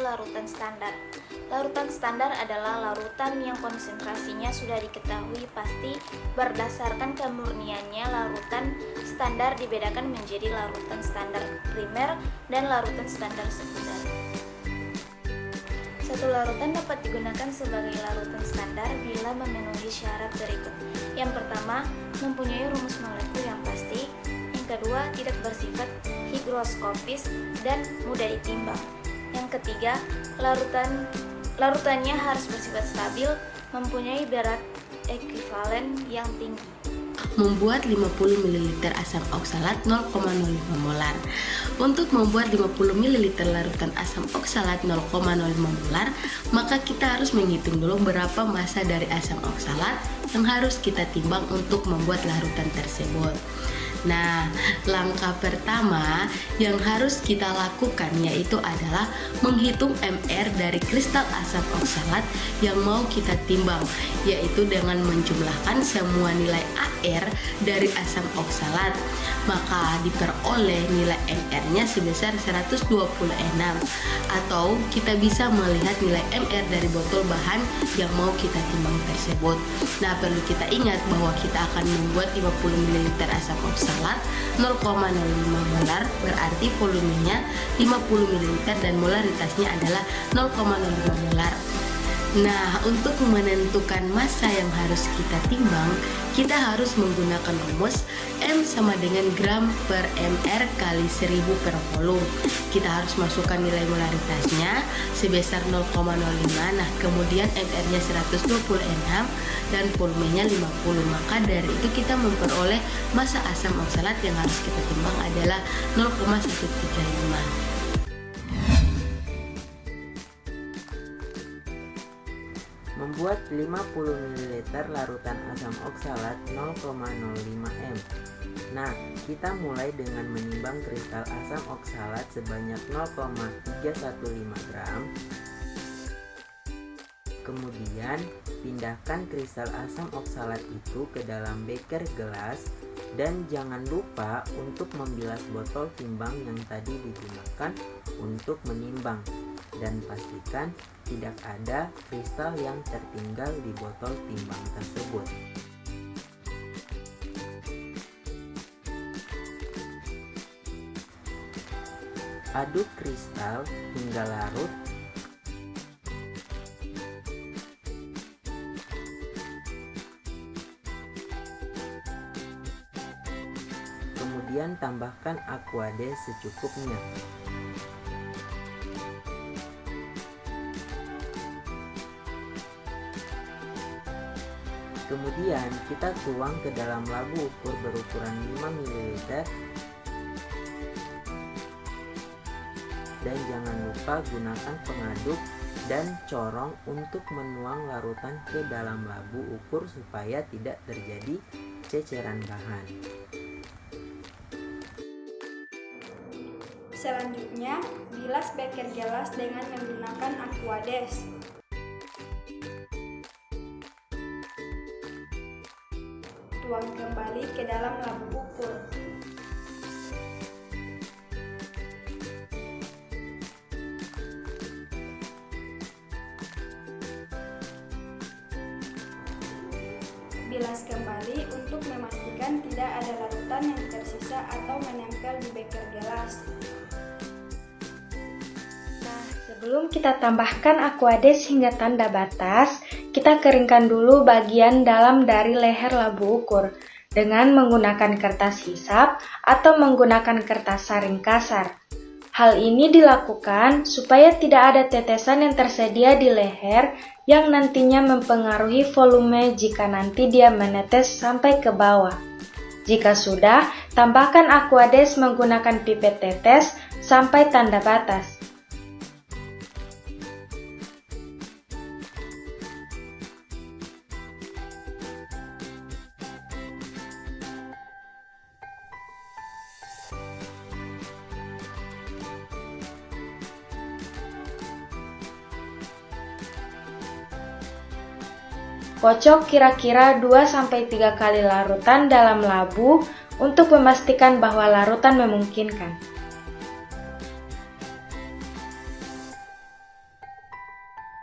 larutan standar. Larutan standar adalah larutan yang konsentrasinya sudah diketahui pasti berdasarkan kemurniannya. Larutan standar dibedakan menjadi larutan standar primer dan larutan standar sekunder. Satu larutan dapat digunakan sebagai larutan standar bila memenuhi syarat berikut. Yang pertama, mempunyai rumus molekul yang pasti. Yang kedua, tidak bersifat higroskopis dan mudah ditimbang. Yang ketiga, larutannya harus bersifat stabil, mempunyai berat ekuivalen yang tinggi. Membuat 50 ml asam oksalat 0,05 molar. Untuk membuat 50 ml larutan asam oksalat 0,05 molar, maka kita harus menghitung dulu berapa massa dari asam oksalat yang harus kita timbang untuk membuat larutan tersebut. Nah, langkah pertama yang harus kita lakukan yaitu adalah menghitung MR dari kristal asam oksalat yang mau kita timbang, yaitu dengan menjumlahkan semua nilai AR dari asam oksalat. Maka diperoleh nilai MR-nya sebesar 126, atau kita bisa melihat nilai MR dari botol bahan yang mau kita timbang tersebut. Nah, perlu kita ingat bahwa kita akan membuat 50 ml asam oksalat 0,05 molar, berarti volumenya 50 ml dan molaritasnya adalah 0,05 molar. Nah, untuk menentukan massa yang harus kita timbang, kita harus menggunakan rumus M sama dengan gram per mr kali 1000 per volum. Kita harus masukkan nilai molaritasnya sebesar 0,05. Nah, kemudian mr-nya 126 dan volumenya 50. Maka dari itu kita memperoleh massa asam oksalat yang harus kita timbang adalah 0,135. Membuat 50 ml larutan asam oksalat 0,05 m. Nah, kita mulai dengan menimbang kristal asam oksalat sebanyak 0,315 gram. Kemudian, pindahkan kristal asam oksalat itu ke dalam beker gelas dan jangan lupa untuk membilas botol timbang yang tadi digunakan untuk menimbang. Dan pastikan tidak ada kristal yang tertinggal di botol timbang tersebut. Aduk kristal hingga larut. Kemudian tambahkan aquades secukupnya. Kemudian kita tuang ke dalam labu ukur berukuran 5 ml dan jangan lupa gunakan pengaduk dan corong untuk menuang larutan ke dalam labu ukur supaya tidak terjadi ceceran bahan. Selanjutnya, bilas beker gelas dengan menggunakan aquades. Tuang kembali ke dalam labu ukur. Bilas kembali untuk memastikan tidak ada larutan yang tersisa atau menempel di beker gelas. Nah, sebelum kita tambahkan aquades hingga tanda batas, kita keringkan dulu bagian dalam dari leher labu ukur dengan menggunakan kertas hisap atau menggunakan kertas saring kasar. Hal ini dilakukan supaya tidak ada tetesan yang tersedia di leher yang nantinya mempengaruhi volume jika nanti dia menetes sampai ke bawah. Jika sudah, tambahkan aquades menggunakan pipet tetes sampai tanda batas. Kocok kira-kira 2-3 kali larutan dalam labu untuk memastikan bahwa larutan memungkinkan.